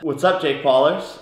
What's up, Jake Paulers?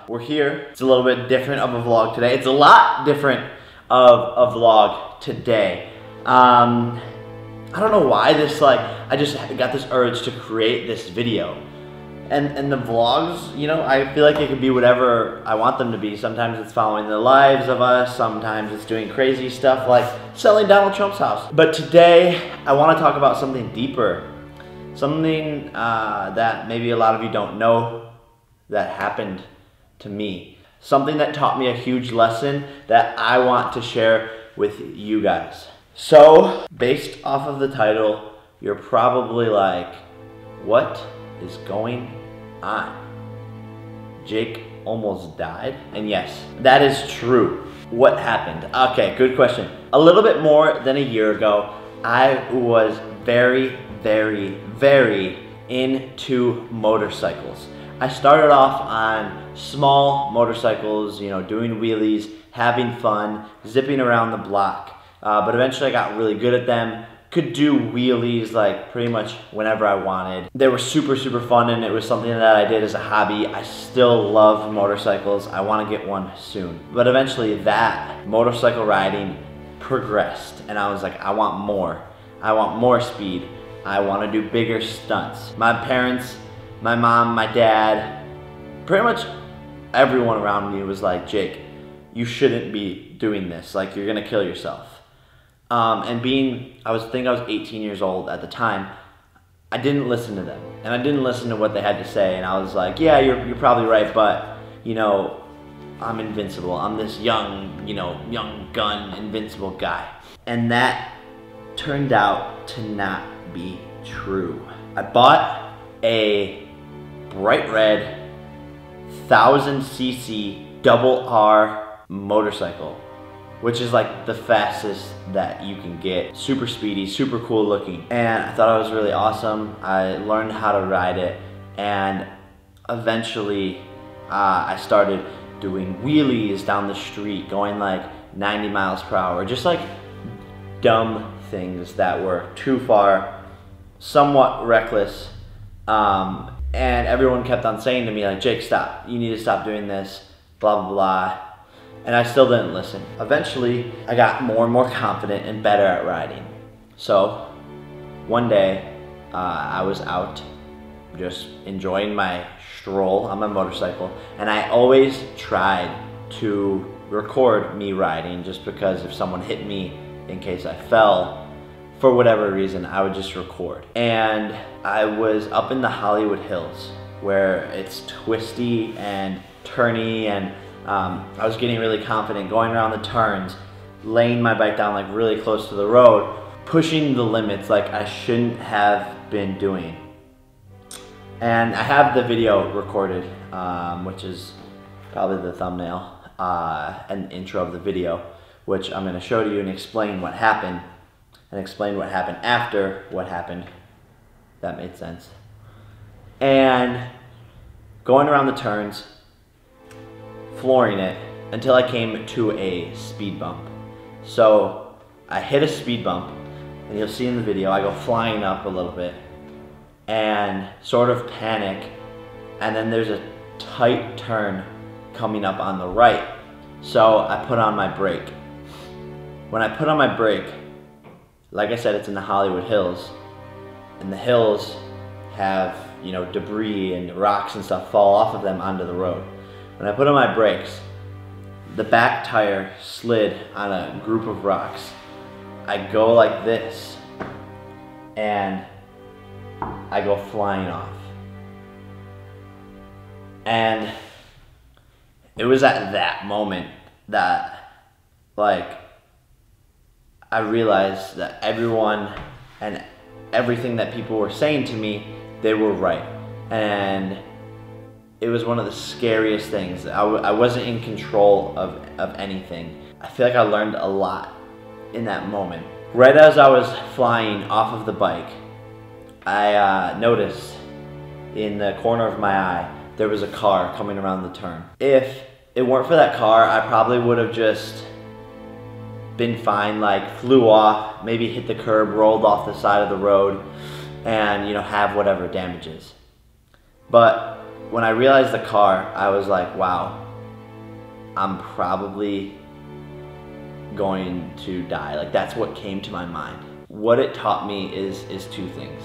We're here. It's a little bit different of a vlog today. It's a lot different of a vlog today. I don't know why I just got this urge to create this video. And the vlogs, you know, I feel like it could be whatever I want them to be. Sometimes it's following the lives of us. Sometimes it's doing crazy stuff like selling Donald Trump's house. But today, I want to talk about something deeper. Something that maybe a lot of you don't know that happened to me. Something that taught me a huge lesson that I want to share with you guys. So, based off of the title, you're probably like, what is going on? Jake almost died? And yes, that is true. What happened? Okay, good question. A little bit more than a year ago, I was very into motorcycles. I started off on small motorcycles, you know, doing wheelies, having fun, zipping around the block. But eventually I got really good at them. Could do wheelies like pretty much whenever I wanted. They were super fun, and it was something that I did as a hobby. I still love motorcycles. I want to get one soon. But eventually that motorcycle riding progressed, and I was like, I want more. I want more speed. I want to do bigger stunts. My parents, my mom, my dad, pretty much everyone around me was like, Jake, you shouldn't be doing this. Like, you're gonna kill yourself. And I think I was 18 years old at the time, I didn't listen to them. And I didn't listen to what they had to say. And I was like, yeah, you're probably right, but, you know, I'm invincible. I'm this young gun, invincible guy. And that turned out to not be true. I bought a bright red 1000cc double R motorcycle, which is like the fastest that you can get. Super speedy, super cool looking. And I thought it was really awesome. I learned how to ride it, and eventually I started doing wheelies down the street, going like 90 miles per hour, just like dumb things that were too far, somewhat reckless. And everyone kept on saying to me like, Jake, stop. You need to stop doing this, blah, blah, blah. And I still didn't listen. Eventually, I got more and more confident and better at riding. So, one day, I was out just enjoying my stroll on my motorcycle, and I always tried to record me riding, just because if someone hit me in case I fell, for whatever reason, I would just record. And I was up in the Hollywood Hills, where it's twisty and turny, and I was getting really confident, going around the turns, laying my bike down like really close to the road, pushing the limits like I shouldn't have been doing. And I have the video recorded, which is probably the thumbnail and intro of the video, which I'm gonna show to you and explain what happened, and explain what happened after what happened. That made sense. And going around the turns, flooring it until I came to a speed bump. So I hit a speed bump, and you'll see in the video, I go flying up a little bit and sort of panic, and then there's a tight turn coming up on the right. So I put on my brake. When I put on my brake, like I said, it's in the Hollywood Hills, and the hills have, you know, debris and rocks and stuff fall off of them onto the road. When I put on my brakes, the back tire slid on a group of rocks. I go like this, and I go flying off. And it was at that moment that, like, I realized that everyone and everything that people were saying to me, they were right. And it was one of the scariest things. I wasn't in control of anything. I feel like I learned a lot in that moment. Right as I was flying off of the bike, I noticed in the corner of my eye, there was a car coming around the turn. If it weren't for that car, I probably would have just been fine, like flew off, maybe hit the curb, rolled off the side of the road, and, you know, have whatever damages. But when I realized the car, I was like, wow, I'm probably going to die. Like, that's what came to my mind. What it taught me is two things.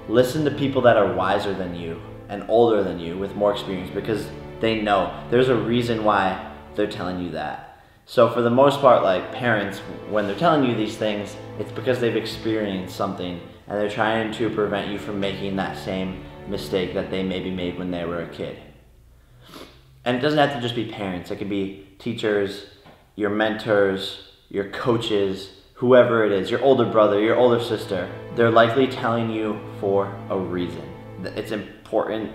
Listen to people that are wiser than you and older than you with more experience, because they know. There's a reason why they're telling you that. So for the most part, like parents, when they're telling you these things, it's because they've experienced something and they're trying to prevent you from making that same mistake that they maybe made when they were a kid. And it doesn't have to just be parents. It could be teachers, your mentors, your coaches, whoever it is, your older brother, your older sister. They're likely telling you for a reason. It's important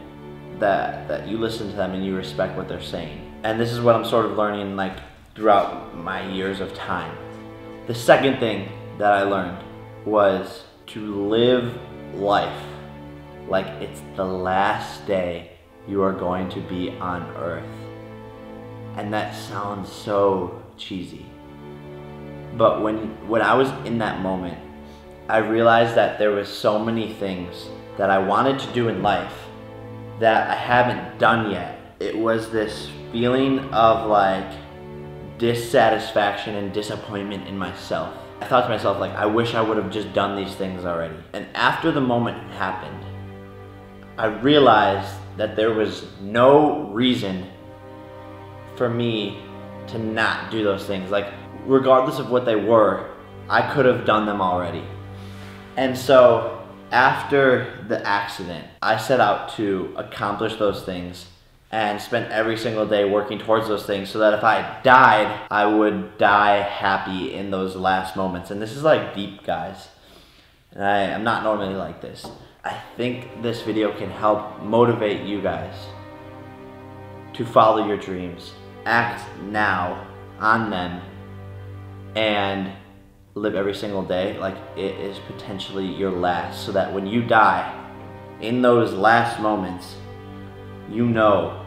that you listen to them and you respect what they're saying. And this is what I'm sort of learning like throughout my years of time. The second thing that I learned was to live life like it's the last day you are going to be on earth. And that sounds so cheesy. But when I was in that moment, I realized that there was so many things that I wanted to do in life that I haven't done yet. It was this feeling of like dissatisfaction and disappointment in myself. I thought to myself, like, I wish I would have just done these things already. And after the moment happened, I realized that there was no reason for me to not do those things. Like, regardless of what they were, I could have done them already. And so after the accident, I set out to accomplish those things and spent every single day working towards those things so that if I died, I would die happy in those last moments. And this is like deep, guys. And I'm not normally like this. I think this video can help motivate you guys to follow your dreams. Act now on them and live every single day like it is potentially your last, so that when you die, in those last moments, you know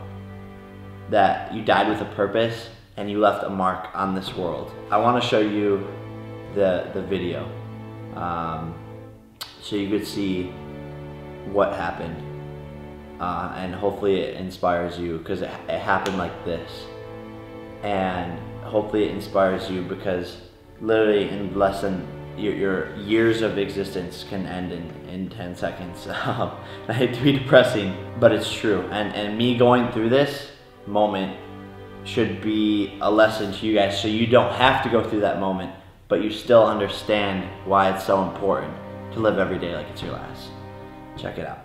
that you died with a purpose and you left a mark on this world. I want to show you the video so you could see what happened, and hopefully it inspires you, because it happened like this. And hopefully it inspires you, because literally in less than your years of existence can end in 10 seconds. I hate to be depressing, but it's true. And me going through this moment should be a lesson to you guys, so you don't have to go through that moment, but you still understand why it's so important to live every day like it's your last. Check it out.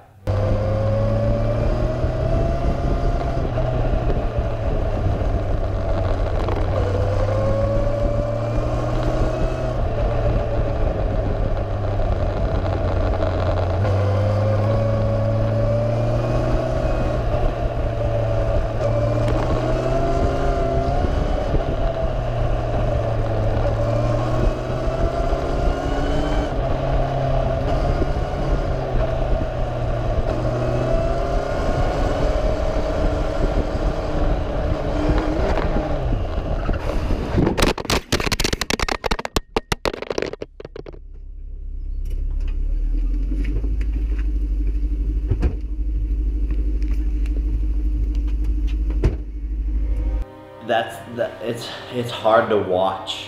It's hard to watch.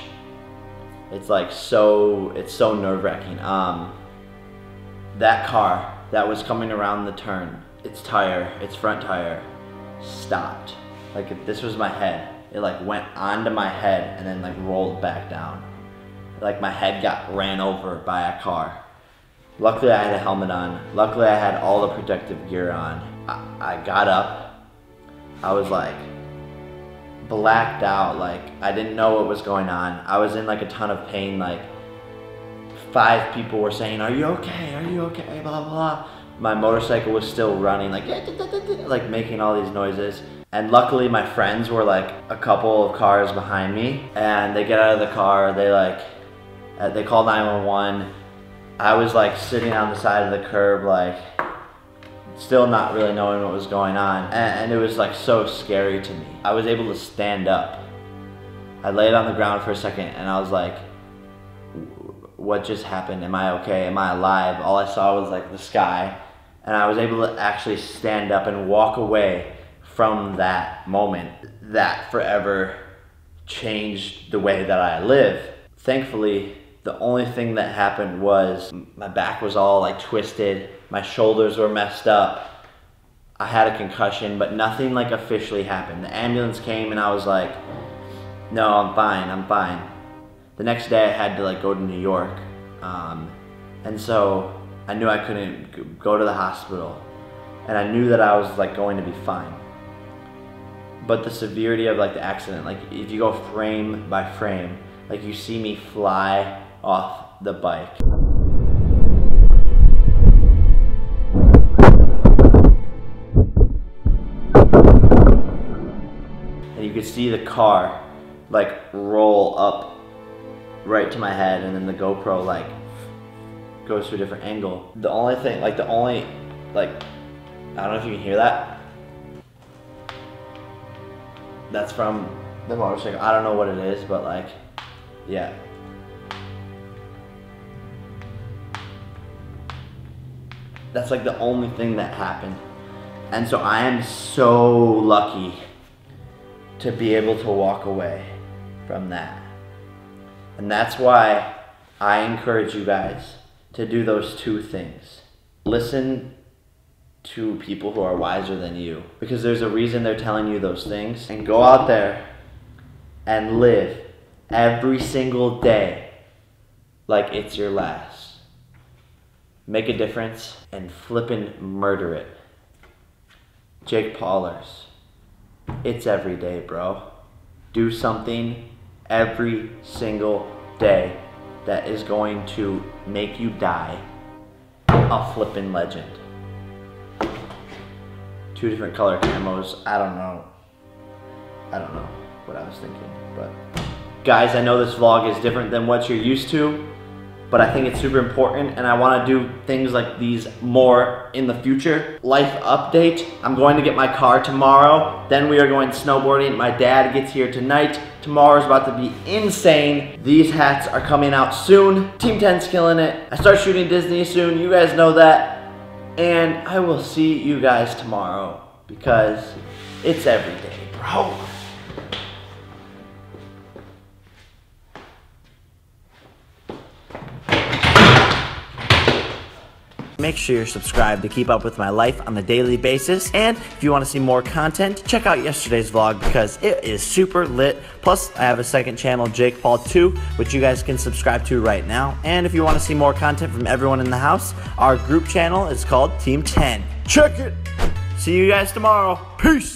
It's like it's so nerve-wracking. That car that was coming around the turn, its front tire stopped. Like, if this was my head, it like went onto my head and then like rolled back down. Like my head got ran over by a car. Luckily I had a helmet on. Luckily I had all the protective gear on. I got up. I was like blacked out, like I didn't know what was going on. I was in like a ton of pain. Like 5 people were saying, "Are you okay? Are you okay?" Blah blah blah. My motorcycle was still running, like making all these noises. And luckily my friends were like a couple of cars behind me, and they get out of the car, they call 911. I was like sitting on the side of the curb, like still not really knowing what was going on, and it was like so scary to me. I was able to stand up. I laid on the ground for a second and I was like, what just happened? Am I okay? Am I alive? All I saw was like the sky, And I was able to actually stand up and walk away from that moment that forever changed the way that I live. Thankfully, the only thing that happened was my back was all like twisted, my shoulders were messed up, I had a concussion, but nothing like officially happened. The ambulance came and I was like, no, I'm fine. The next day I had to like go to New York. And so I knew I couldn't go to the hospital. And I knew that I was like going to be fine. But the severity of like the accident, like if you go frame by frame, like you see me fly off the bike. And you could see the car like roll up right to my head, and then the GoPro like goes to a different angle. The only thing, I don't know if you can hear that. That's from the motorcycle. I don't know what it is, but like, yeah. That's like the only thing that happened. And so I am so lucky to be able to walk away from that. And that's why I encourage you guys to do those two things. Listen to people who are wiser than you, because there's a reason they're telling you those things. And go out there and live every single day like it's your last. Make a difference and flippin' murder it. Jake Paulers, it's every day, bro. Do something every single day that is going to make you die a flippin' legend. 2 different color camos, I don't know what I was thinking, but. Guys, I know this vlog is different than what you're used to, but I think it's super important, and I want to do things like these more in the future. Life update, I'm going to get my car tomorrow, then we are going snowboarding. My dad gets here tonight. Tomorrow's about to be insane. These hats are coming out soon. Team 10's killing it. I start shooting Disney soon, you guys know that. And I will see you guys tomorrow, because it's every day, bro. Make sure you're subscribed to keep up with my life on a daily basis. And if you want to see more content, check out yesterday's vlog because it is super lit. Plus, I have a second channel, Jake Paul 2, which you guys can subscribe to right now. And if you want to see more content from everyone in the house, our group channel is called Team 10. Check it! See you guys tomorrow. Peace!